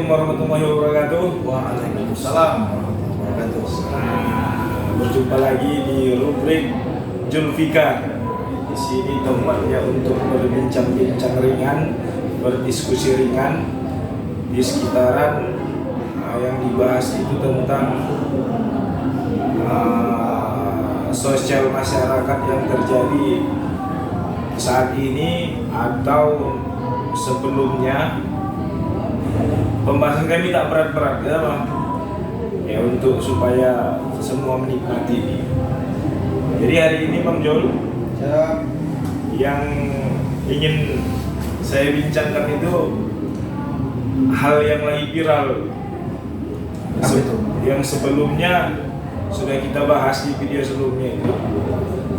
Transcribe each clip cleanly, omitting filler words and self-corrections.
Assalamualaikum warahmatullahi wabarakatuh. Waalaikumsalam warahmatullahi wabarakatuh. Berjumpa lagi di rubrik Julfikar. Di sini tempatnya untuk berbincang-bincang ringan, berdiskusi ringan di sekitaran yang dibahas itu tentang sosial masyarakat yang terjadi saat ini atau sebelumnya. Pembahasan kami tak berat-berat ya Bang, ya untuk supaya semua menikmati ini. Jadi hari ini Bang Jol yang ingin saya bincangkan itu hal yang lagi viral. Apa itu? Yang sebelumnya sudah kita bahas di video sebelumnya itu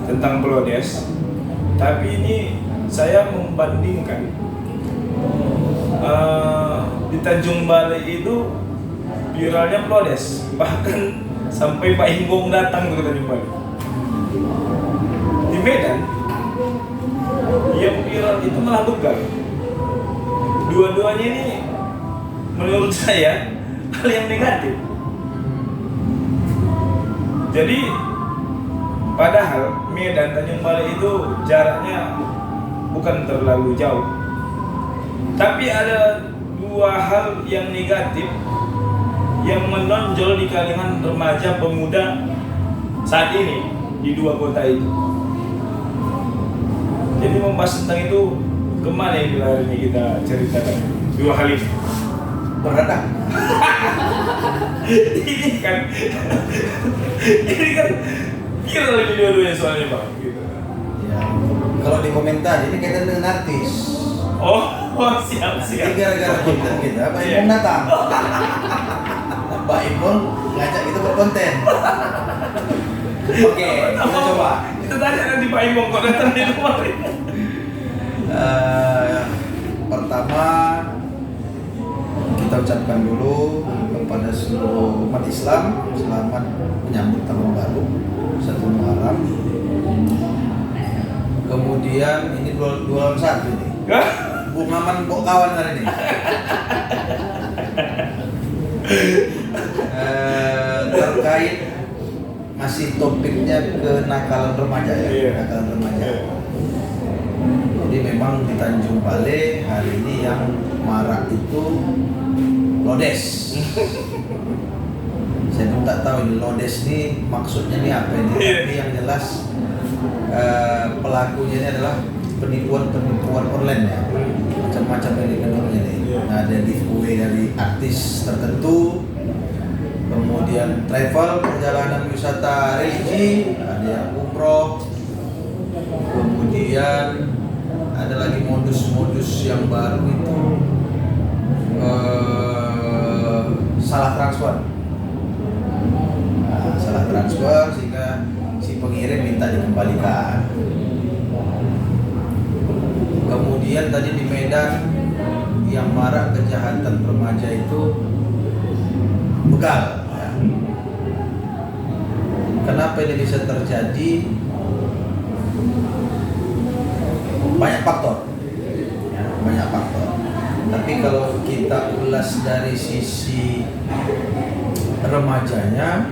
tentang Blodes. Tapi ini saya membandingkan di Tanjung Balai itu viralnya Blodes, bahkan sampai Pak Himbong datang ke Tanjung Balai. Di Medan yang viral itu malah begal. Dua-duanya ini menurut saya hal yang negatif. Jadi padahal Medan Tanjung Balai itu jaraknya bukan terlalu jauh, tapi ada dua hal yang negatif yang menonjol di kalangan remaja pemuda saat ini di dua kota itu. Jadi membahas tentang itu, kemana yang hari ini kita ceritakan dua hal ini? Berdatang. ini kan viral ini dua-duanya soalnya Bang. Gitu. Ya, kalau di komentar ini kaitan dengan artis. Oh siap. Jadi gara-gara kita Pak Imbong datang. Pak Imbong ngajak kita berkonten. Oke, kita coba. Kita tanya nanti Pak Imbong kok datang di rumah. Pertama kita ucapkan dulu kepada seluruh umat Islam selamat menyambut tahun baru 1 Muharram. Kemudian ini dua lawan satu ini. Bung Maman Bok kawan hari ini. Terkait masih topiknya kenakalan remaja ya, kenakalan remaja. Jadi memang di Tanjung Balai hari ini yang marak itu Lodes. Saya pun tak tahu ini Lodes ini maksudnya ini apa ini. Tapi yang jelas pelakunya ini adalah penipuan online ya. Macam-macam elemennya nih. Nah, ada giveaway dari artis tertentu, kemudian travel, perjalanan wisata religi, ada yang umroh, kemudian ada lagi modus-modus yang baru itu salah transfer. Nah, salah transfer sehingga si pengirim minta dikembalikan. Kemudian tadi di Medan yang marak kejahatan remaja itu begal. Ya. Kenapa ini bisa terjadi? Banyak faktor. Ya, banyak faktor. Tapi kalau kita ulas dari sisi remajanya,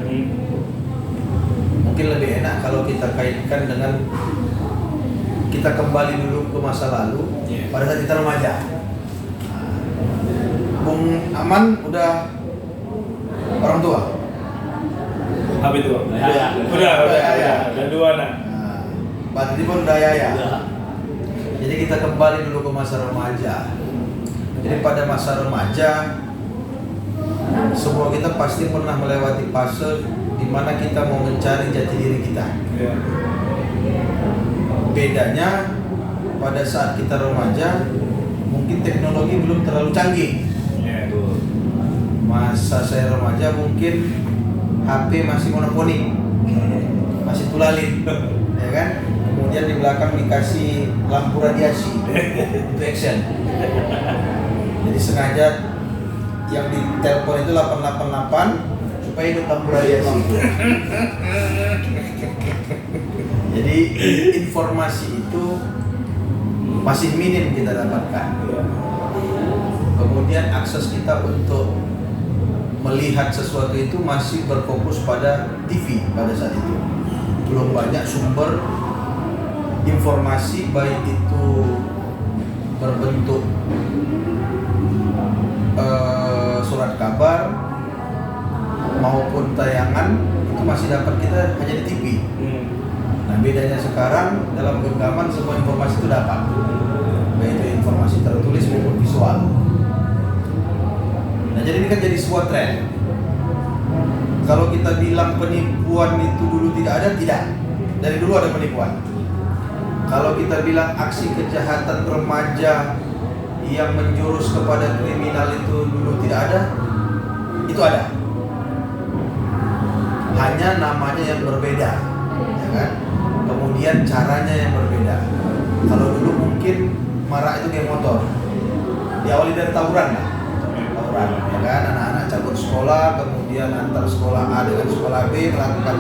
mungkin lebih enak kalau kita kaitkan dengan kita kembali dulu ke masa lalu pada saat kita remaja. Bung Aman udah orang tua. Apa itu? Udah dua anak. Mbak Titi pun udah ya. Jadi kita kembali dulu ke masa remaja. Jadi pada masa remaja semua kita pasti pernah melewati fase di mana kita mau mencari jati diri kita. Bedanya pada saat kita remaja mungkin teknologi belum terlalu canggih. Masa saya remaja mungkin HP masih monoponik, masih tulalin, ya kan? Kemudian di belakang dikasih lampu radiasi, itu action. Jadi sengaja yang di telepon itu 888 supaya hidup lampu radiasi. Jadi informasi itu masih minim kita dapatkan. Kemudian akses kita untuk melihat sesuatu itu masih berfokus pada TV pada saat itu. Belum banyak sumber informasi, baik itu berbentuk surat kabar maupun tayangan, itu masih dapat kita hanya di TV. Nah, bedanya sekarang dalam genggaman semua informasi itu dapat, baik itu informasi tertulis maupun visual. Nah, jadi ini kan jadi sebuah tren. Kalau kita bilang penipuan itu dulu tidak ada, tidak. Dari dulu ada penipuan. Kalau kita bilang aksi kejahatan remaja yang menjurus kepada kriminal itu dulu tidak ada, itu ada. Hanya namanya yang berbeda, ya kan? Kemudian caranya yang berbeda. Kalau dulu mungkin marak itu geng motor, diawali dari tawuran lah. Ya kan, anak-anak cabut sekolah, kemudian antar sekolah A dengan sekolah B melakukan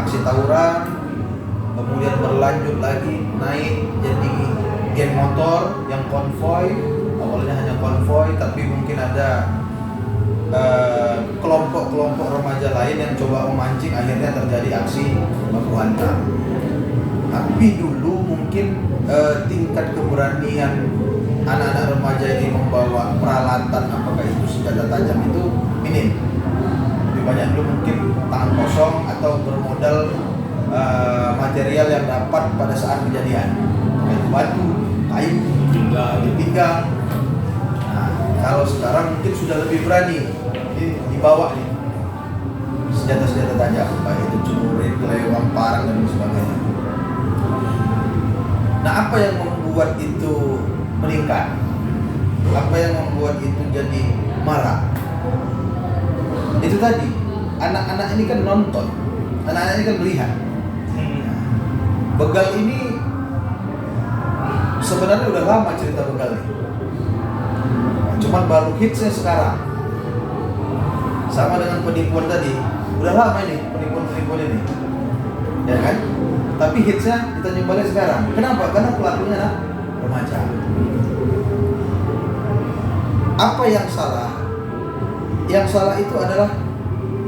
aksi tawuran, kemudian berlanjut lagi naik jadi geng motor yang konvoy. Awalnya hanya konvoy, tapi mungkin ada kelompok-kelompok remaja lain yang coba memancing, akhirnya terjadi aksi baku hantam. Tapi dulu mungkin tingkat keberanian anak-anak remaja ini membawa peralatan, apakah itu senjata tajam, itu minim. Lebih banyak dulu mungkin tangan kosong atau bermodal material yang dapat pada saat kejadian, yaitu batu, kayu, pinggang. Nah, kalau sekarang mungkin sudah lebih berani, ini dibawa nih senjata-senjata tajam, baik itu celurit, kelewang, parang dan sebagainya. Nah, apa yang membuat itu meningkat? Apa yang membuat itu jadi marak? Itu tadi, anak-anak ini kan nonton, anak-anak ini kan melihat. Begal ini sebenarnya udah lama cerita begal ini, cuman baru hitsnya sekarang. Sama dengan penipuan tadi, udah lama ini penipuan ini, ya kan? Tapi hitsnya kita nyoba sekarang. Kenapa? Karena pelakunya anak remaja. Apa yang salah? Yang salah itu adalah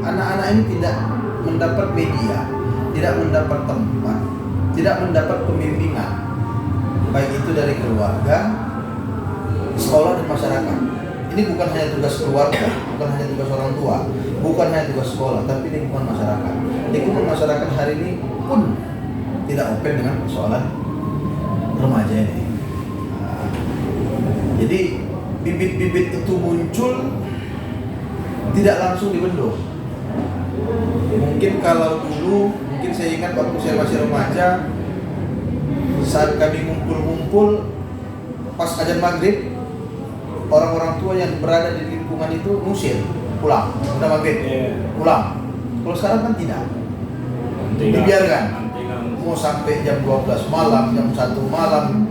anak-anak ini tidak mendapat media, tidak mendapat tempat, tidak mendapat pembimbingan, baik itu dari keluarga, sekolah dan masyarakat. Ini bukan hanya tugas keluarga, bukan hanya tugas orang tua, bukan hanya tugas sekolah, tapi lingkungan masyarakat. Lingkungan masyarakat hari ini pun tidak open dengan persoalan remaja ini. Jadi bibit-bibit itu muncul tidak langsung dibendung. Mungkin kalau dulu, mungkin saya ingat waktu saya masih remaja, saat kami ngumpul-ngumpul pas azan maghrib, orang-orang tua yang berada di lingkungan itu ngusir pulang, udah maghrib, pulang. Kalau sekarang kan tidak, dibiarkan. Mau sampai jam 12 malam, jam 1 malam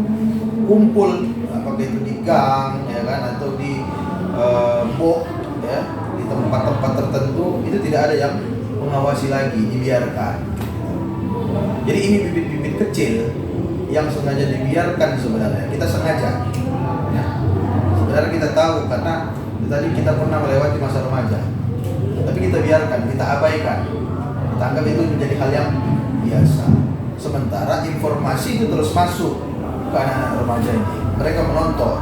kumpul, apakah itu di gang, ya kan, atau di bok, ya, di tempat-tempat tertentu, itu tidak ada yang mengawasi lagi, dibiarkan. Jadi ini bibit-bibit kecil yang sengaja dibiarkan sebenarnya. Kita sengaja, ya. Sebenarnya kita tahu karena tadi kita pernah melewati masa remaja, tapi kita biarkan, kita abaikan, kita anggap itu menjadi hal yang biasa. Sementara informasi itu terus masuk ke anak-anak remaja ini. Mereka menonton,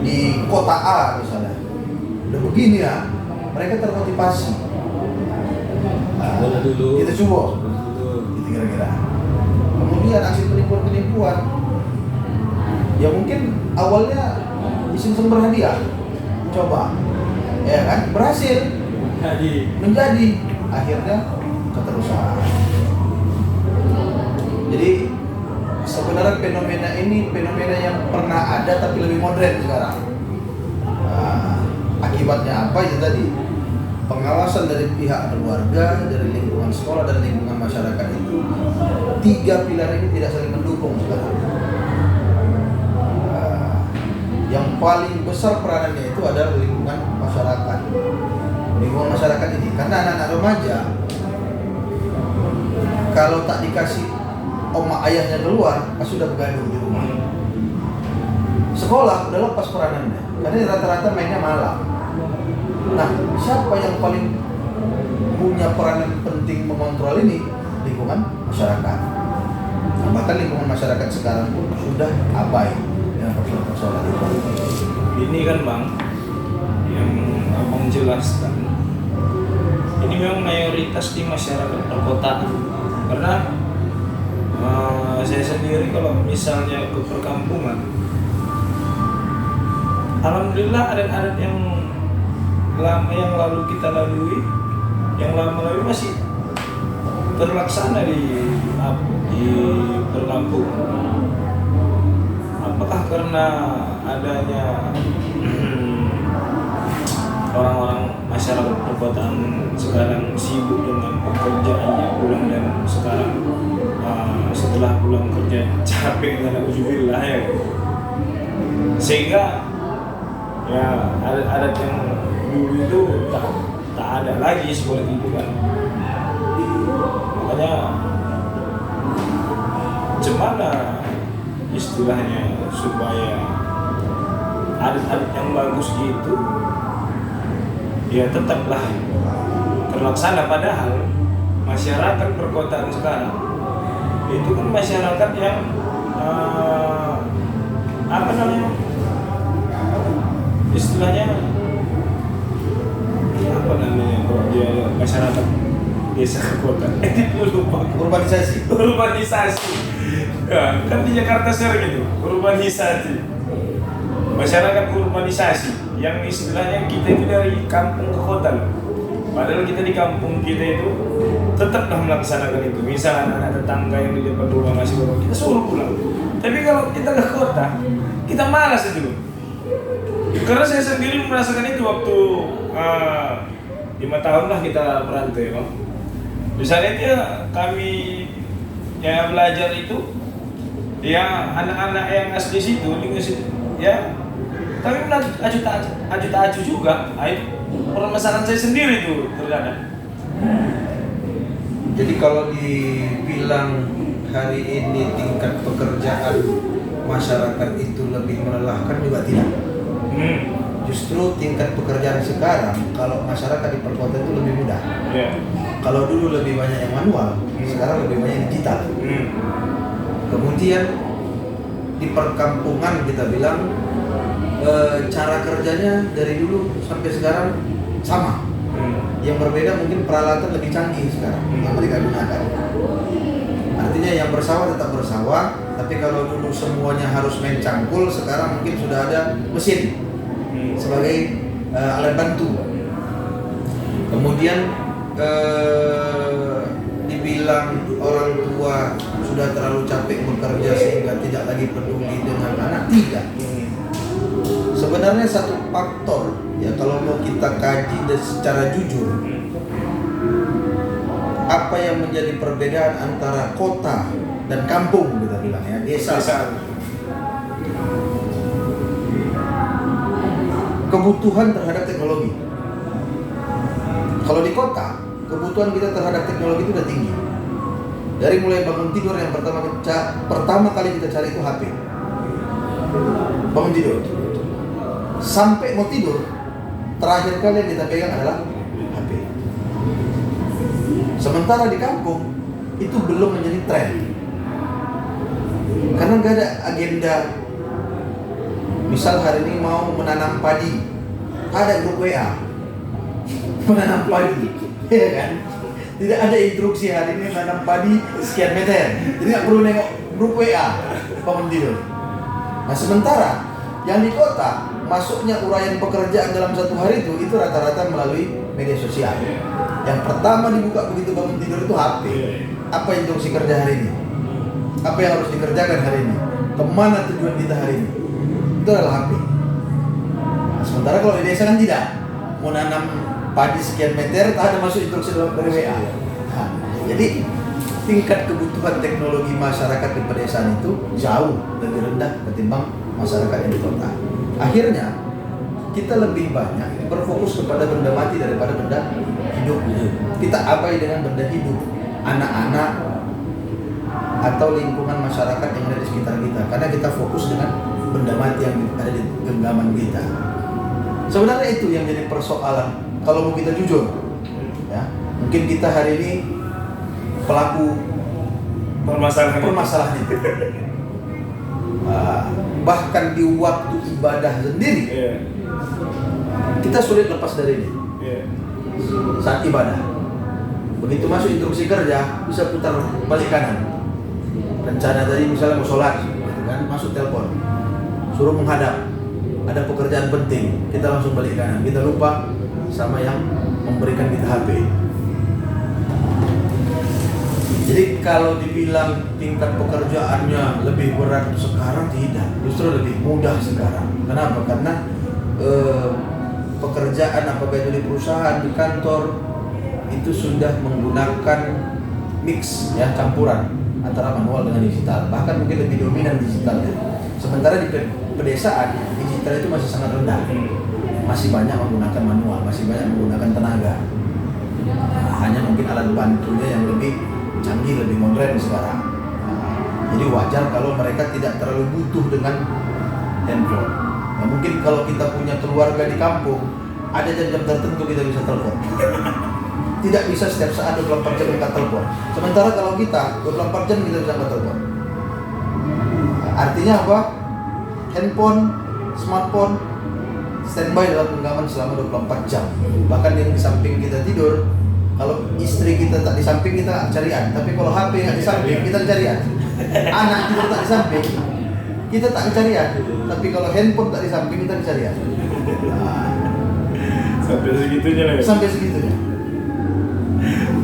di kota A misalnya, udah begini ya, mereka termotivasi. Kita coba, gitu kira-kira. Kemudian aksi penipuan-penipuan, ya mungkin awalnya iseng-iseng berhadiah, coba, ya kan, berhasil, menjadi, akhirnya keterusan. Jadi sebenarnya fenomena ini fenomena yang pernah ada tapi lebih modern sekarang. Akibatnya apa? Itu tadi, pengawasan dari pihak keluarga, dari lingkungan sekolah dan lingkungan masyarakat itu, 3 pilar ini tidak saling mendukung sekarang. Yang paling besar peranannya itu adalah lingkungan masyarakat. Lingkungan masyarakat ini, karena anak-anak remaja kalau tak dikasih oma ayahnya keluar, pasti sudah bergaduh di rumah. Sekolah udah lepas peranannya, karena rata-rata mainnya malam. Nah, siapa yang paling punya peranan penting mengontrol ini? Lingkungan masyarakat. Nah, bahkan lingkungan masyarakat sekarang pun sudah abai dengan persoalan itu. Ini kan Bang, yang Abang jelaskan, ini memang mayoritas di masyarakat perkotaan. Karena saya sendiri kalau misalnya ke perkampungan, alhamdulillah adat-adat yang lama yang lalu kita lalui, yang lama lalu masih terlaksana di perkampungan. Apakah karena adanya orang-orang masyarakat perkotaan sekarang sibuk dengan pekerjaannya, pulang dan sekarang setelah pulang kerja capek dengan alhamdulillah ya, sehingga ya adat-adat yang dulu itu tak ada lagi seperti itu kan. Makanya gimana istilahnya supaya adat-adat yang bagus itu ya tetaplah terlaksana, padahal masyarakat perkotaan sekarang itu kan masyarakat yang apa namanya istilahnya apa namanya kalau dia masyarakat desa ke kota lupa urbanisasi ya, kan di Jakarta sering itu urbanisasi, masyarakat urbanisasi yang istilahnya kita itu dari kampung ke kota loh. Padahal kita di kampung kita itu tetaplah melaksanakan itu. Misal anak tetangga yang di depan rumah masih baru, kita suruh pulang. Tapi kalau kita ke kota, kita malas itu loh. Karena saya sendiri merasakan itu waktu 5 tahun lah kita merantau ya. Misalnya itu kami ya belajar itu, ya anak-anak yang asli situ, ya kami aju juga. Permasalahan saya sendiri itu terkadang. Jadi kalau dibilang hari ini tingkat pekerjaan masyarakat itu lebih melelahkan juga tidak. Justru tingkat pekerjaan sekarang kalau masyarakat di perkotaan itu lebih mudah. Yeah. Kalau dulu lebih banyak yang manual, sekarang lebih banyak yang digital. Kemudian di perkampungan kita bilang cara kerjanya dari dulu sampai sekarang sama. Yang berbeda mungkin peralatan lebih canggih sekarang yang mereka gunakan. Artinya yang bersawah tetap bersawah, tapi kalau dulu semuanya harus main cangkul, sekarang mungkin sudah ada mesin sebagai alat bantu. Kemudian dibilang orang tua sudah terlalu capek bekerja sehingga tidak lagi peduli dengan anak, tidak. Sebenarnya satu faktor ya kalau mau kita kaji secara jujur, apa yang menjadi perbedaan antara kota dan kampung kita bilang ya, desa. Kebutuhan terhadap teknologi. Kalau di kota, kebutuhan kita terhadap teknologi itu udah tinggi. Dari mulai bangun tidur yang pertama kali kita cari itu HP. Bangun tidur. Sampai mau tidur, terakhir kali yang kita pegang adalah HP. Sementara di kampung itu belum menjadi tren. Karena nggak ada agenda. Misal hari ini mau menanam padi, ada grup WA menanam padi, ya kan? Tidak ada instruksi hari ini menanam padi sekian meter. Jadi nggak perlu nengok grup WA bangun tidur. Nah sementara yang di kota masuknya uraian pekerjaan dalam satu hari itu rata-rata melalui media sosial. Yang pertama dibuka begitu bangun tidur itu HP. Apa instruksi kerja hari ini? Apa yang harus dikerjakan hari ini? Kemana tujuan kita hari ini? Itu adalah HP. Nah, sementara kalau di desa kan tidak. Mau nanam padi sekian meter, tak ada masuk instruksi dari WA. Nah, jadi tingkat kebutuhan teknologi masyarakat di pedesaan itu jauh lebih rendah ketimbang masyarakat yang di kota. Akhirnya kita lebih banyak berfokus kepada benda mati daripada benda hidup. Kita abai dengan benda hidup. Anak-anak atau lingkungan masyarakat yang ada di sekitar kita, karena kita fokus dengan benda mati yang ada di genggaman kita. Sebenarnya itu yang jadi persoalan kalau mau kita jujur, ya. Mungkin kita hari ini pelaku permasalahan itu. Bahkan di waktu ibadah sendiri, kita sulit lepas dari ini. Saat ibadah, begitu masuk instruksi kerja, bisa putar balik kanan. Rencana tadi misalnya mau sholat, gitu kan, masuk telepon, suruh menghadap, ada pekerjaan penting, kita langsung balik kanan. Kita lupa sama yang memberikan kita HP. Jadi kalau dibilang tingkat pekerjaannya lebih berat sekarang, tidak, justru lebih mudah sekarang. Kenapa? Karena pekerjaan apakah itu di perusahaan, di kantor, itu sudah menggunakan mix, ya, campuran antara manual dengan digital. Bahkan mungkin lebih dominan digitalnya. Sementara di pedesaan, digital itu masih sangat rendah. Masih banyak menggunakan manual, masih banyak menggunakan tenaga. Hanya mungkin alat bantunya yang lebih canggih, lebih modern sekarang. Jadi wajar kalau mereka tidak terlalu butuh dengan handphone. Nah, mungkin kalau kita punya keluarga di kampung, ada jam-jam tertentu kita bisa telepon. Tidak bisa setiap saat 24 jam kita telepon. Sementara kalau kita 24 jam kita bisa telepon. Artinya apa? Handphone, smartphone standby dalam genggaman selama 24 jam. Bahkan yang di samping kita tidur, kalau istri kita tak di samping kita carian, tapi kalau HP nggak di samping kita carian. Anak kita tak di samping kita tak carian, tapi kalau handphone tak di samping kita carian. Sampai segitunya lah. Sampai segitunya.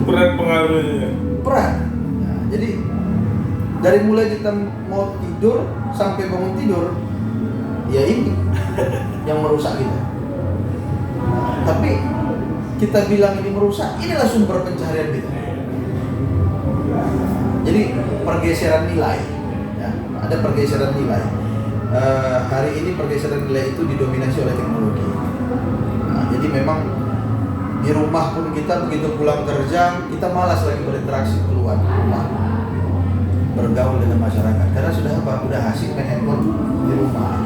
Berat pengaruhnya. Berat. Nah, jadi dari mulai kita mau tidur sampai bangun tidur, ya ini yang merusak kita. Tapi kita bilang ini merusak, inilah sumber pencaharian kita. Jadi pergeseran nilai, ya, ada pergeseran nilai. Hari ini pergeseran nilai itu didominasi oleh teknologi. Nah, jadi memang di rumah pun kita begitu pulang kerja, kita malas lagi berinteraksi keluar rumah, bergaul dengan masyarakat, karena sudah apa? Udah asik main handphone di rumah.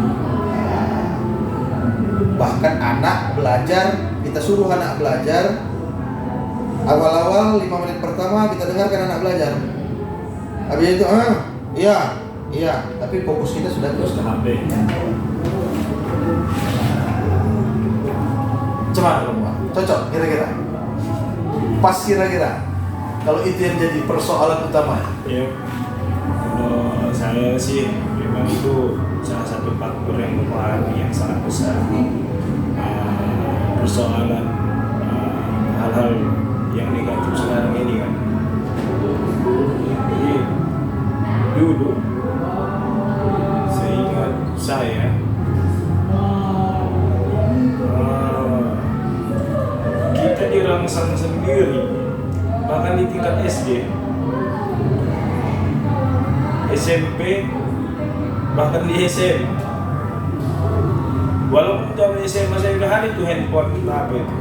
Bahkan anak belajar, kita suruh anak belajar, awal-awal 5 menit pertama kita dengarkan anak belajar. Habis itu, iya, tapi fokus kita sudah terus ke HP. Cuman cocok kira-kira, pas kira-kira. Kalau itu yang jadi persoalan utama. Iya. Kalau saya sih memang itu salah satu faktor yang mempengaruhi yang sangat besar. Persoalan hal-hal yang negatif sekarang ini kan. Jadi dulu seingat saya kita dirangsang sendiri, bahkan di tingkat SD, SMP, bahkan di SMA. Walaupun zaman SMA saya udah ada tuh handphone, apa itu?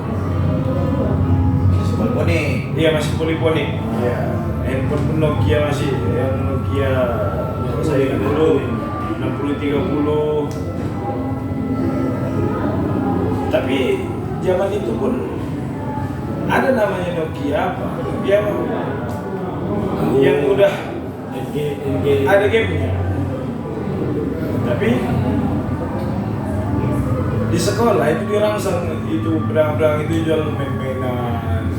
Poliponik. Iya, masih poliponik. Iya, handphone pun Nokia masih, yang Nokia saya ingat dulu 6030. Tapi zaman itu pun ada namanya Nokia apa? Nokia yang udah ada gamenya. Tapi di sekolah itu dirangsang, itu pedang-pedang itu jual main-mainan,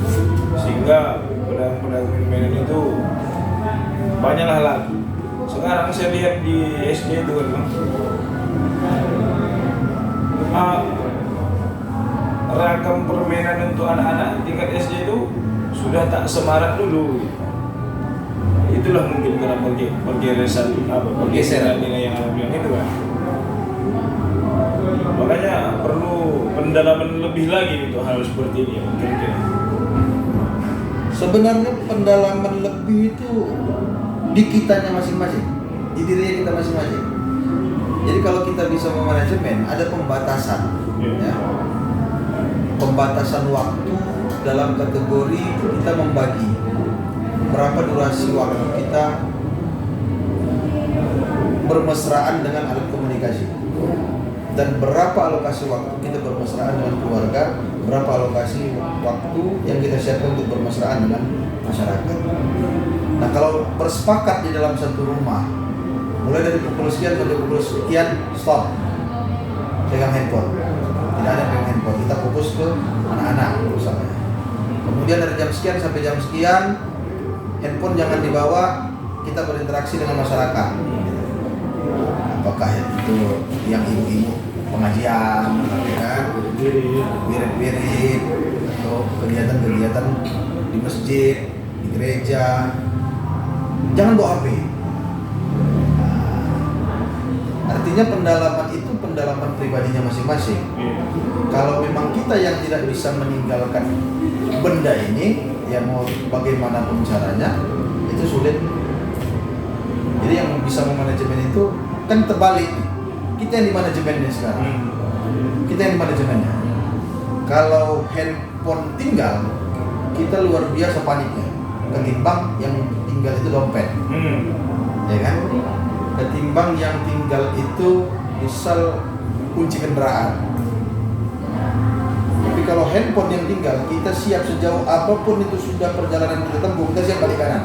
sehingga pedang-pedang main-mainan itu banyaklah laku. Sekarang saya lihat di SD itu kan, ragam permainan untuk anak-anak tingkat SD itu sudah tak semarak dulu. Itulah mungkin karena pergeseran nilai yang Anda bilang itu kan. Makanya perlu pendalaman lebih lagi untuk hal seperti ini mungkin. Sebenarnya pendalaman lebih itu di kitanya masing-masing, di dirinya kita masing-masing. Jadi kalau kita bisa memanajemen, ada pembatasan, ya. Pembatasan waktu dalam kategori kita membagi berapa durasi waktu kita bermesraan dengan alat komunikasi. Dan berapa alokasi waktu kita bermesraan dengan keluarga, berapa alokasi waktu yang kita siapkan untuk bermesraan dengan masyarakat. Nah, kalau bersepakat di dalam satu rumah, mulai dari pukul sekian sampai pukul sekian, stop, pegang handphone. Tidak ada pegang handphone, kita fokus ke anak-anak misalnya. Kemudian dari jam sekian sampai jam sekian, handphone jangan dibawa, kita berinteraksi dengan masyarakat. Apakah itu yang ibu-ibu pengajian, kan? Wirid-wirid, atau kegiatan-kegiatan di masjid, di gereja, jangan bawa HP. Artinya pendalaman itu pendalaman pribadinya masing-masing. Kalau memang kita yang tidak bisa meninggalkan benda ini, ya mau bagaimanapun caranya, itu sulit. Jadi yang bisa memanajemen itu kan terbalik. Kita yang di manajemennya sekarang. Kita yang di manajemennya. Kalau handphone tinggal, kita luar biasa paniknya. Ketimbang yang tinggal itu dompet. Ya kan? Ketimbang yang tinggal itu misal kunci kendaraan. Tapi kalau handphone yang tinggal, kita siap sejauh apapun itu sudah perjalanan kita tempuh, kita siap balik kanan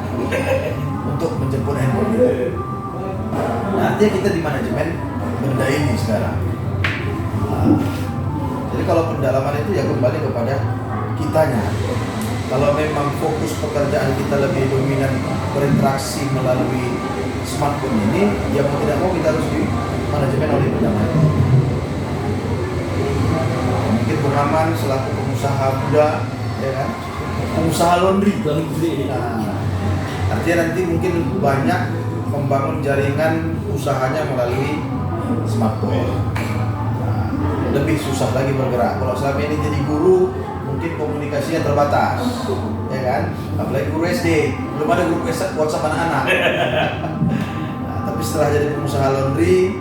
untuk menjemput handphone kita. Nah, artinya kita di manajemen benda ini sekarang. Jadi kalau pendalaman itu ya kembali kepada kitanya. Kalau memang fokus pekerjaan kita lebih dominan berinteraksi melalui smartphone ini, ya mau tidak mau kita harus di manajemen oleh pendalaman. Mungkin Bung Aman selaku pengusaha muda, ya kan, pengusaha laundry. Nah, artinya nanti mungkin banyak membangun jaringan usahanya melalui smartphone. Nah, lebih susah lagi bergerak. Kalau selama ini jadi guru, mungkin komunikasinya terbatas, ya kan? Apalagi guru SD, belum ada grup WhatsApp anak-anak. Nah, tapi setelah jadi pengusaha laundry,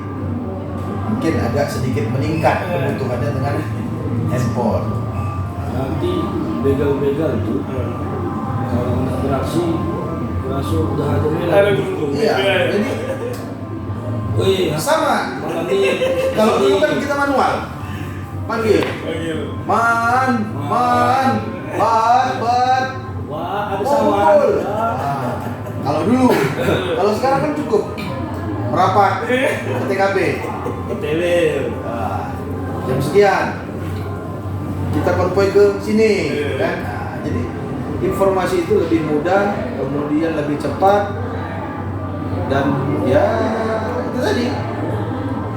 mungkin agak sedikit meningkat kebutuhannya dengan handphone. Nanti begal-begal itu kalau nak beraksi langsung udah ada merah. Iya, jadi Wih, sama. malam ini Kalau dulu kan kita manual, panggil, man, bat, wah, ada sama. kumpul. Nah, kalau dulu, kalau sekarang kan cukup merapat ke TKP. TV. Nah, jam sekian kita konvoy ke sini, kan? Nah, jadi informasi itu lebih mudah, kemudian lebih cepat, dan ya itu tadi.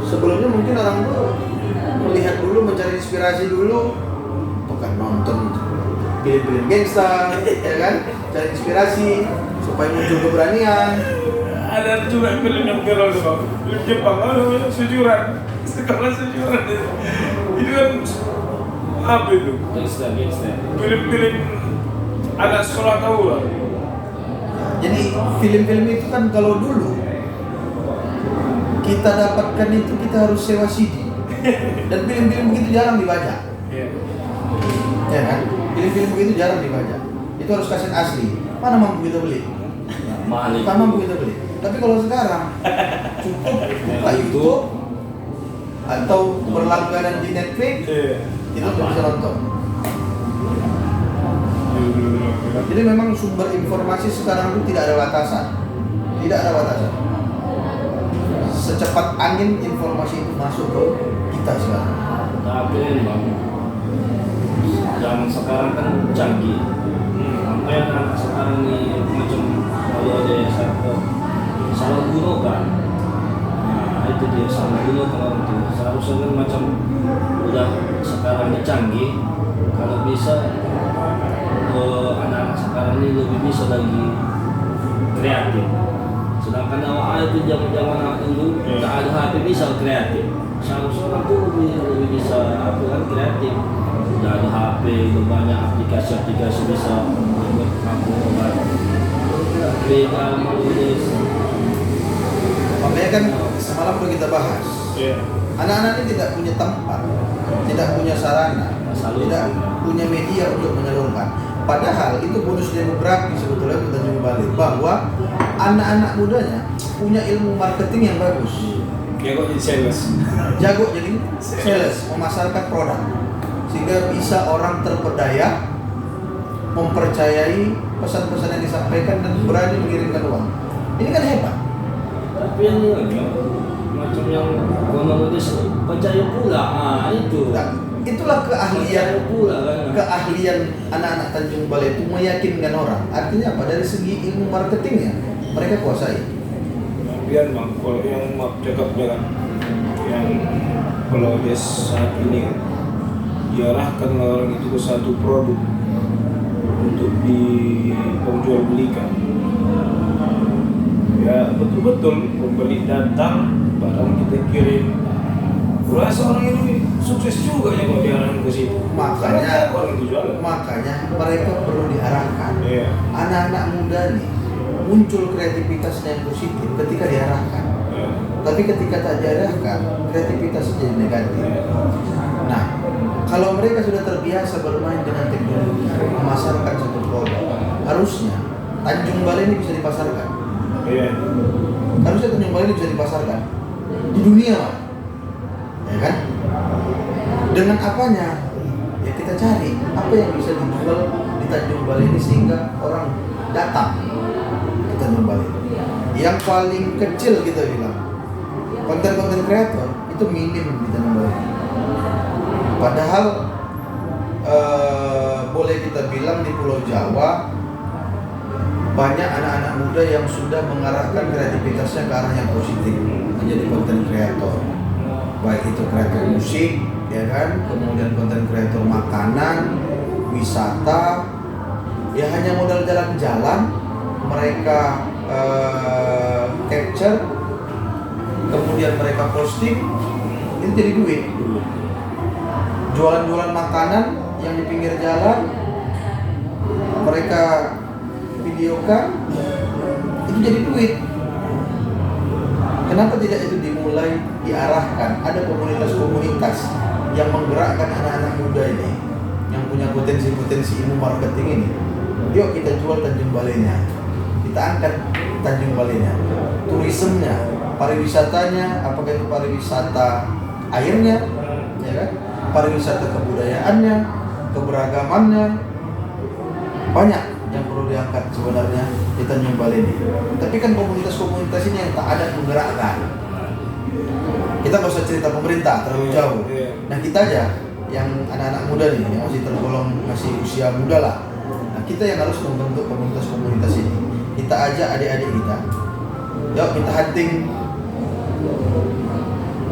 Sebelumnya mungkin orang tuh melihat dulu, mencari inspirasi dulu, bukan nonton film-film gangster, ya kan? Cari inspirasi supaya muncul keberanian. Ada juga film yang viral tuh Bang. Film Jepang, sujuran. Sekolah sujuran itu kan apa itu? Gangster. Film-film anak sekolah tahu lah. Jadi film-film itu kan kalau dulu kita dapatkan itu kita harus sewa CD. Dan film-film begitu jarang dibaca. Iya. Ya kan? Film-film begitu jarang dibaca. Itu harus kaset asli. Mana mampu kita beli? Mahal itu. Mana mampu kita beli? Tapi kalau sekarang cukup buka YouTube atau berlangganan di Netflix, Iya. itu udah bisa nonton. Jadi memang sumber informasi sekarang itu tidak ada batasan. Tidak ada batasan. Secepat angin informasi itu masuk ke kita sekarang. Tapi bang, zaman sekarang kan canggih. Apa yang anak sekarang ini macam kalau ada yang salah guna kan? Nah itu dia salah guna kalau itu. Seharusnya kan macam udah sekarang ini canggih. Kalau bisa anak-anak sekarang ini lebih bisa lagi kreatif. Sedangkan awal itu zaman anak dulu tak ada HP bisa kreatif. Seharusnya orang tuh lebih bisa apa kan kreatif. Udah ada HP, udah banyak aplikasi-aplikasi bisa buat mampu obat. Begal, menulis. Makanya kan semalam pun kita bahas. Iya. Anak-anak ini tidak punya tempat, tidak punya sarana, Salur. tidak punya media untuk menyalurkan. Padahal itu bonus demografi sebetulnya untuk Tanjung Balai, bahwa anak-anak mudanya punya ilmu marketing yang bagus. Ya kok jadi sales. Jago jadi sales, memasarkan produk, sehingga bisa orang terpedaya, mempercayai pesan-pesan yang disampaikan dan berani mengirimkan uang. Ini kan hebat. Tapi yang ini macam yang kronologis percaya pula, itu. Nah, itulah Percaya pula kan. keahlian anak-anak Tanjung Balai itu meyakinkan orang. Artinya apa? Dari segi ilmu marketingnya mereka kuasai. Biar bang, kalau yang maaf cakapnya kan, yang kalau dia saat ini diarahkan orang itu ke satu produk untuk diperjualbelikan. Ya betul-betul pembeli datang, barang kita kirim. Rasa orang ini sukses juga ya kalau diarahkan ke situ. Makanya orang itu jualan. Makanya mereka perlu diarahkan. Iya. Anak-anak muda nih muncul kreativitasnya yang positif ketika diarahkan. Iya. Tapi ketika tak diarahkan, kreativitasnya jadi negatif. Nah, kalau mereka sudah terbiasa bermain dengan teknologi, memasarkan satu produk, harusnya Tanjung Balai ini bisa dipasarkan. Iya. Harusnya Tanjung Balai ini bisa dipasarkan di dunia, Pak. Ya kan? Dengan apanya? Ya kita cari apa yang bisa dijual di Tanjung Balai ini sehingga orang datang ke Tanjung Balai. Yang paling kecil kita bilang konten-konten kreator itu minim di Tanjung Balai. Padahal boleh kita bilang di Pulau Jawa banyak anak-anak muda yang sudah mengarahkan kreativitasnya ke arah yang positif, menjadi konten kreator. Baik itu kreator musik, ya kan, kemudian konten kreator makanan, wisata, ya hanya modal jalan-jalan mereka capture, kemudian mereka posting, itu jadi duit. Jualan-jualan makanan yang di pinggir jalan mereka videokan, itu jadi duit. Kenapa tidak itu dimulai diarahkan? Ada komunitas-komunitas yang menggerakkan anak-anak muda ini yang punya potensi-potensi ilmu marketing ini. Yuk kita jual Tanjung Balainya, kita angkat Tanjung Balainya, turismenya, pariwisatanya, apakah itu pariwisata airnya, ya kan? Pariwisata kebudayaannya, keberagamannya, banyak yang perlu diangkat sebenarnya di Tanjung Balai ini. Tapi kan komunitas-komunitas ini yang tak ada menggerakkan. Kita nggak usah cerita pemerintah terlalu jauh. Nah kita aja yang anak-anak muda nih, yang masih tergolong masih usia muda lah. Nah kita yang harus membentuk komunitas-komunitas ini. Kita ajak adik-adik kita. Yuk kita hunting,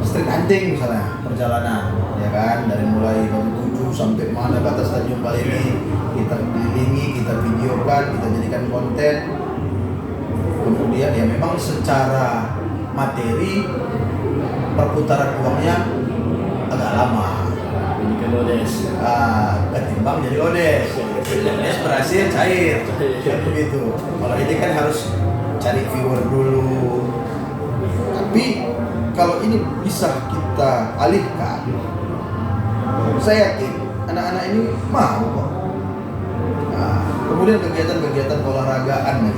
street hunting misalnya, perjalanan, ya kan, dari mulai Batu Tujuh sampai mana ke atas Tanjung Balai ini, kita kelilingi, kita videokan, kita jadikan konten. Kemudian ya memang secara materi perputaran uangnya agak lama. Ini kan odes. Ketimbang jadi odes. Odes berhasil cair, kan begitu. Kalau ini kan harus cari viewer dulu. Tapi kalau ini bisa kita alihkan, saya yakin anak-anak ini mau kok. Nah, kemudian kegiatan-kegiatan olahragaan nih.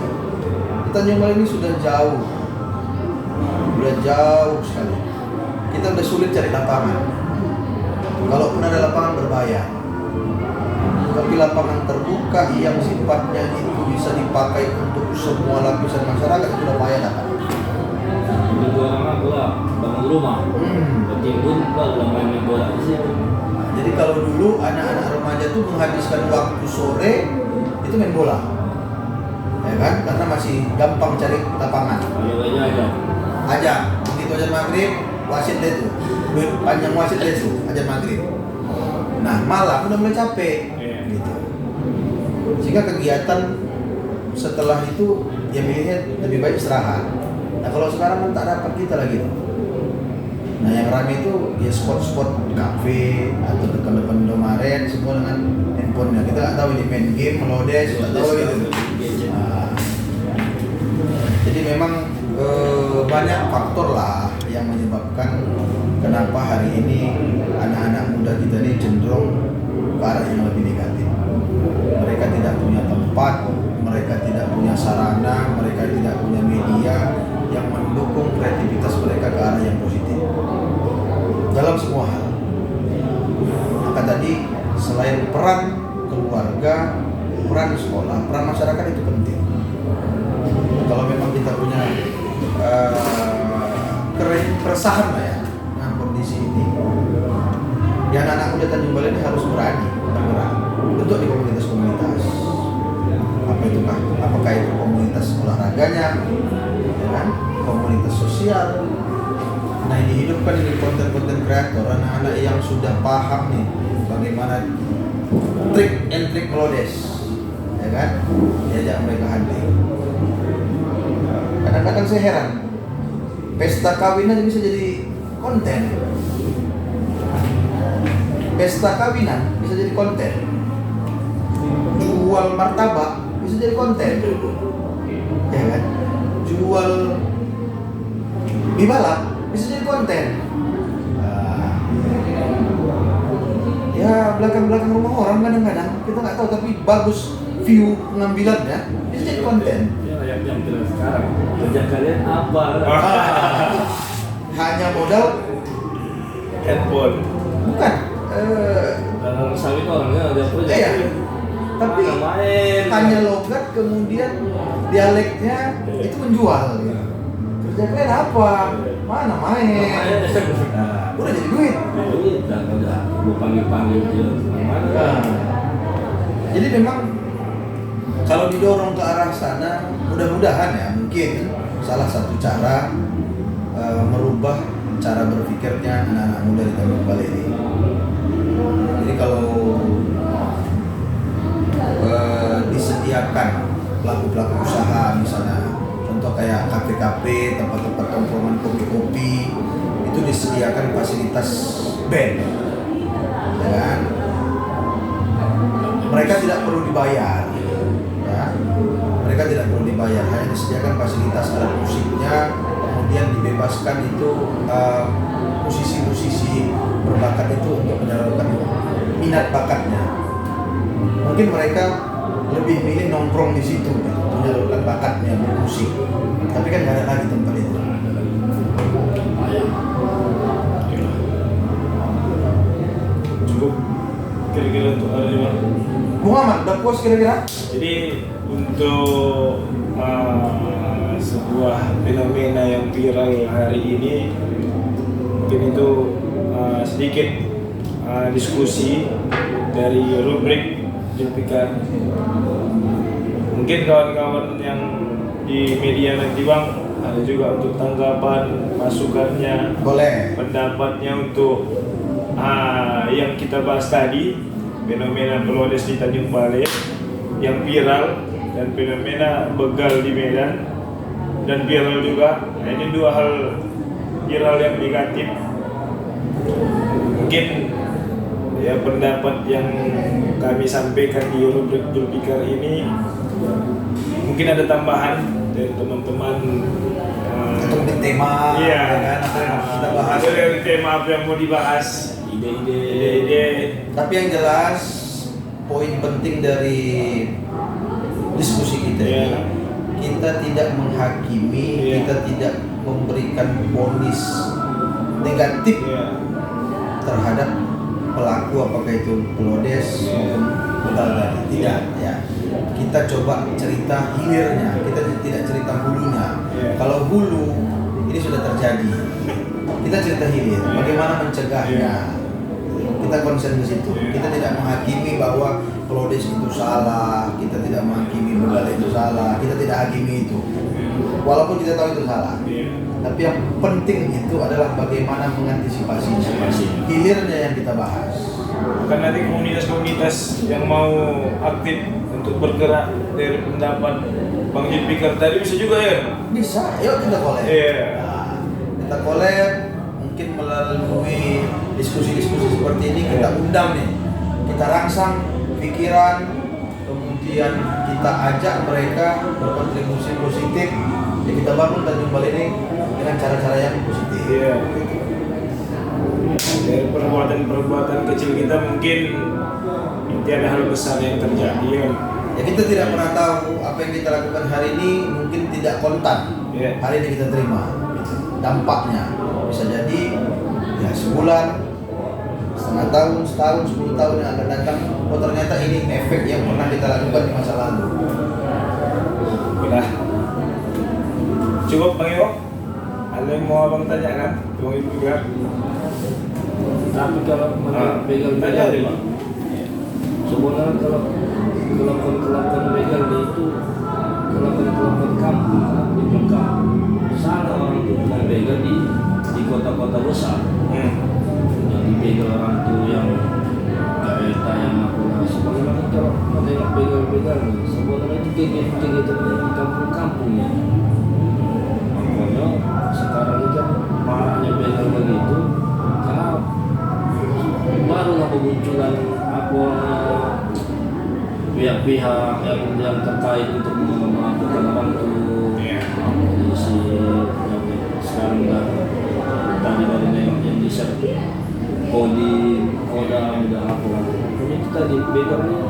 Di Tanjung Balai ini sudah jauh sekali. Kita udah sulit cari lapangan. Kalaupun ada lapangan berbayar. Tapi lapangan terbuka yang sifatnya itu bisa dipakai untuk semua lapisan masyarakat itu udah payah dapat. Ini orang bola bangun rumah. Ketimbun kalau main bola di situ. Jadi kalau dulu anak-anak remaja tuh menghabiskan waktu sore itu main bola, ya kan? Karena masih gampang cari lapangan. Aja, begitu aja maghrib, wasit deh tuh, panjang wasit deh tuh, aja maghrib. Nah malam udah mulai capek, gitu. Sehingga kegiatan setelah itu ya milihnya lebih baik istirahat. Nah kalau sekarang kan tak dapat kita lagi tuh. Nah yang ramai itu ya spot-spot kafe atau depan-depan Indomaret semua dengan handphonenya. Kita nggak tahu ini main game, melodes, nggak tahu gitu. Nah, jadi memang banyak faktor lah yang menyebabkan kenapa hari ini anak-anak muda kita ini cenderung ke arah yang lebih negatif. Mereka tidak tempat, mereka tidak punya sarana, mereka tidak punya media yang mendukung kreativitas mereka ke arah yang positif dalam semua hal. Maka tadi selain peran keluarga, peran sekolah, peran masyarakat itu penting. Kalau memang kita punya keresahan lah ya dengan kondisi ini, ya anak-anak muda Tanjung Balai ini harus berani bergerak bentuk di komunitas-komunitas. Apakah itu komunitas olahraganya, ya kan? Komunitas sosial. Nah, ini hidupkan ini konten-konten kreator, anak-anak yang sudah paham nih bagaimana trik and trik Melodes, ya kan? Diajak mereka hadir. Kadang-kadang saya heran, pesta kawinan bisa jadi konten. Pesta kawinan bisa jadi konten. Jual martabak bisa jadi konten, ya kan? Jual mie balap bisa jadi konten. Ya belakang-belakang rumah orang kadang-kadang kita nggak tahu, tapi bagus view pengambilannya bisa jadi konten. Ya, yang jelas sekarang kerja kalian apa? Hanya modal handphone. bukan. Orang sawit orangnya ada proyek. Iya. Tapi main. hanya logat kemudian dialeknya itu menjual. Gitu. Kerja kalian apa? Mana main? Nah, udah jadi duit. Dan udah gue panggil dia mana? Nah, jadi memang kalau didorong ke arah sana, mudah-mudahan ya mungkin salah satu cara merubah cara berpikirnya anak-anak muda di Tanjung Balai ini. Jadi kalau disediakan pelaku-pelaku usaha misalnya, contoh kayak kafe-kafe, tempat-tempat tongkrongan kopi-kopi, itu disediakan fasilitas band, ya kan? Mereka tidak perlu dibayar, ya. Mereka tidak perlu dibayar, hanya disediakan fasilitas alat musiknya, kemudian dibebaskan itu musisi-musisi berbakat itu untuk menyalurkan minat bakatnya. Mungkin mereka lebih milih nongkrong di situ, menyalurkan bakatnya bermusik. Tapi kan nggak ada lagi tempat itu. Cukup kira-kira untuk hari ini. Muhammad, udah puas kira-kira? Jadi untuk sebuah fenomena yang viral hari ini, mungkin itu sedikit diskusi dari rubrik Zulfikar. Mungkin kawan-kawan yang di media nanti Bang ada juga untuk tanggapan, masukannya, Boleh. pendapatnya untuk yang kita bahas tadi, fenomena Melodes di Tanjung Balai yang viral dan fenomena begal di Medan dan viral juga. Nah, ini dua hal viral yang negatif. Mungkin ya pendapat yang kami sampaikan di rubrik Zulfikar ini mungkin ada tambahan dari teman-teman Untuk di tema, iya, ya kan? Apa yang kita bahas. ada dari tema apa yang mau dibahas, ide-ide. Tapi yang jelas poin penting dari diskusi kita ini, Iya. kita tidak menghakimi, Iya. kita tidak memberikan vonis negatif Iya. terhadap pelaku, apakah itu Melodes maupun begal tadi. Tidak, ya. Kita coba cerita hilirnya, kita tidak cerita hulunya. Iya. Kalau hulu ini sudah terjadi, kita cerita hilir, bagaimana mencegahnya. Kita konsen ke situ. Kita tidak menghakimi bahwa Melodes itu salah, kita tidak menghakimi begal itu salah, kita tidak hakimi itu. Walaupun kita tahu itu salah. Iya. Tapi yang penting itu adalah bagaimana mengantisipasinya. Hilirnya yang kita bahas. Kan nanti komunitas-komunitas yang mau aktif untuk bergerak dari pendapat Bang Zulfikar tadi bisa juga ya? Bisa, yuk kita collab. Iya. Nah, kita collab, mungkin melalui diskusi-diskusi seperti ini kita undang nih, kita rangsang pikiran, kemudian kita ajak mereka berkontribusi positif, ya kita bangun Tanjung Balai ini dengan cara-cara yang positif. Iya. Dari perbuatan-perbuatan kecil kita mungkin nanti ada hal besar yang terjadi kan. Ya kita tidak pernah tahu apa yang kita lakukan hari ini mungkin tidak kontan. Iya. Hari ini kita terima dampaknya. Bisa jadi ya sebulan, setengah tahun, setahun, 10 tahun yang akan datang. Oh ternyata ini efek yang pernah kita lakukan di masa lalu. Udah. Cukup Bang Iwo? Ada yang mau abang tanyakan? Bang Iwo juga. Tapi kalau begal-begal tanya deh, ini, Bang. sebenarnya kalau kelakon begal itu kelakon kampung, di kampung. Salah orang itu tukang begal di kota-kota besar. Jadi begal orang itu yang kereta yang apa lah. Sebenarnya kalau menengok begal-begal nih, sebenarnya itu kegiatan di kampung-kampung ya. Makanya sekarang ini kan maraknya begal begitu karena barulah bermunculan apa pihak-pihak yang terkait untuk melakukan orang itu. Si yang sekarang tadi baru nengok yang di set Kodam udah apa kan. Pokoknya kita di begal nih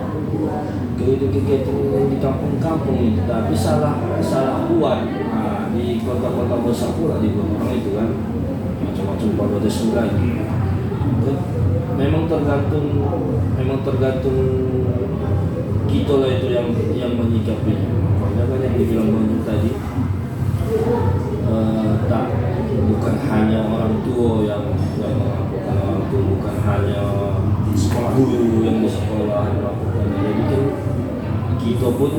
kegiatan di kampung-kampung itu, tapi salah buat. Nah, di kota-kota besar pula di orang itu kan macam-macam pada sungai. Memang tergantung kita lah itu yang menyikapinya. Makanya kan yang dibilang banyak tadi, bukan hanya orang tua yang melakukan, orang tua bukan hanya sekolah guru yang di sekolah melakukan. Jadi kan kita pun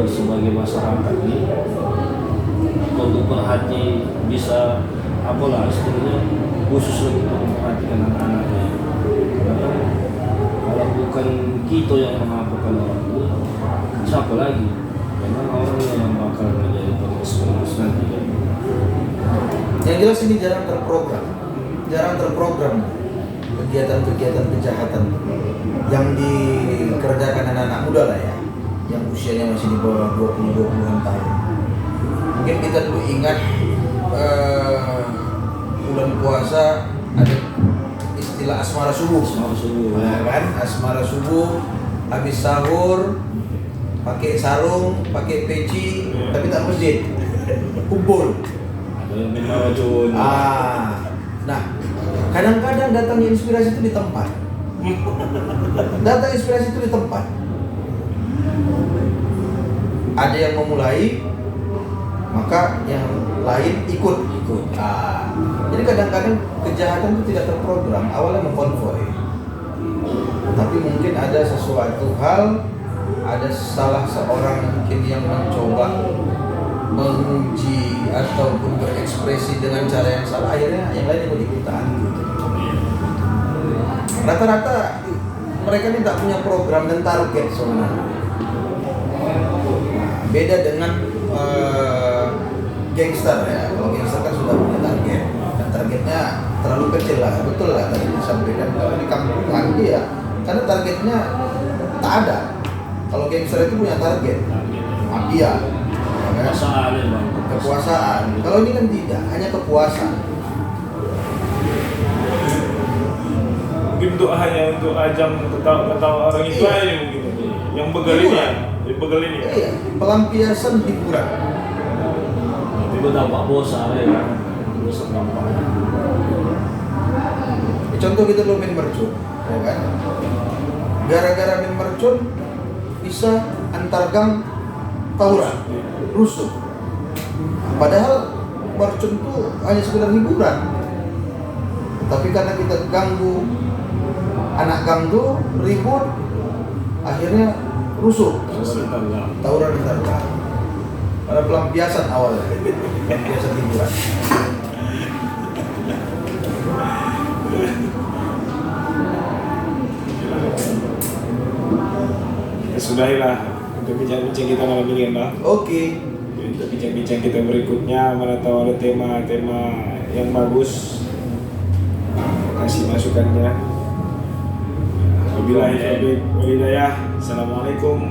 sebagai masyarakat ini untuk perhati bisa apalah istilahnya khusus untuk memperhatikan anak-anaknya. Karena kalau bukan kita yang mengapakan orang tua, siapa lagi? Karena orang yang bakal menjadi penerus nanti kan. Yang jelas ini jarang terprogram kegiatan-kegiatan kejahatan yang dikerjakan anak-anak muda lah ya, yang usianya masih di bawah 20-an tahun. Mungkin kita dulu ingat bulan puasa ada istilah asmara subuh. Nah, kan asmara subuh, habis sahur pakai sarung, pakai peci, tapi tak masjid, kumpul. Nah, kadang-kadang datangnya inspirasi itu di tempat. Ada yang memulai, maka yang lain ikut. Jadi kadang-kadang kejahatan itu tidak terprogram. Awalnya mengkonvoi, tapi mungkin ada sesuatu hal, ada salah seorang mungkin yang mencoba menguji ataupun berekspresi dengan cara yang salah, akhirnya yang lain ikut-ikutan. Rata-rata mereka ini tak punya program dan target sebenarnya. Beda dengan gangster ya. Kalau gangster kan sudah punya target, dan targetnya terlalu kecil lah. Betul lah tadi disampaikan, kalau di kampungan dia karena targetnya tak ada. Kalau gangster itu punya target, mafia, kekuasaan. Kalau ini kan tidak, hanya kepuasan. Mungkin untuk ajang ketawa orang itu aja mungkin. Yang begal ini. Iya, pelampiasan hiburan. Itu dampak bosan ya. Bosan dampaknya. Contoh kita dulu main mercon, ya kan? Gara-gara main mercon bisa antar gang tawuran, rusuh. Padahal mercon itu hanya sekedar hiburan. Tapi karena kita ganggu anak gang tuh ribut, akhirnya rusuh. Tawuran antar gang. Pada pelampiasan awalnya, pelampiasan hiburan. Sudahilah untuk bincang-bincang kita malam ini, Mbak. Oke. Untuk bincang-bincang kita berikutnya, mana tahu ada tema-tema yang bagus. Kasih masukannya. Wabillahi taufiq wal hidayah. Assalamualaikum